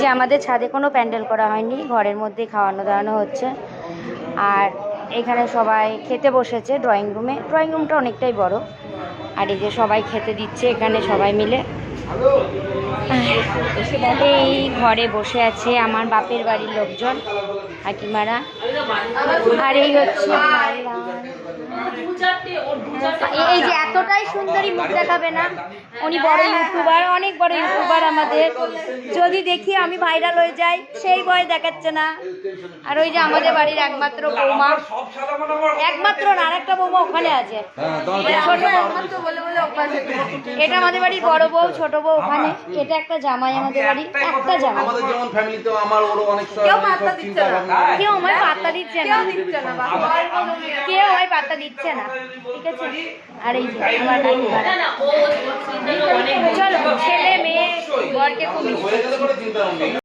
যে আমাদের ছাদে কোনো প্যান্ডেল করা হয়নি, ঘরের মধ্যেই খাওয়ানো দাওয়ানো হচ্ছে। আর এখানে সবাই খেতে বসেছে ড্রয়িং রুমে। ড্রয়িং রুমটা অনেকটাই বড়। আর এই যে সবাই খেতে দিচ্ছে এখানে সবাই মিলে। এই ঘরে বসে আছে আমার বাপের বাড়ির লোকজন, কাকিমারা। আর এই হচ্ছে এই যে এতটাই সুন্দরী, মুখ দেখাবে না, উনি বড় ইউটিউবার, অনেক বড় ইউটিউবার আমাদের। যদি দেখি আমি ভাইরাল হয়ে যাই সেই ভয় দেখাচ্ছে না। আর ওই যে আমাদের বাড়ির একমাত্র বৌমা, একমাত্র না, আরেকটা বৌমা ওখানে আছে, ছোট বৌমা। এটা আমাদের বাড়ির বড় বউ, ছোট বউ ওখানে। এটা একটা জামাই আমাদের বাড়ি, একটা জামাই। কেউ পাত্তা দিচ্ছে না, কেউ আমায় পাত্তা দিচ্ছে না, কেউ আমায় পাত্তা দিচ্ছে না, ঠিক আছে। আর এই আমার চলো ছেলে মেয়ে বরকে খুব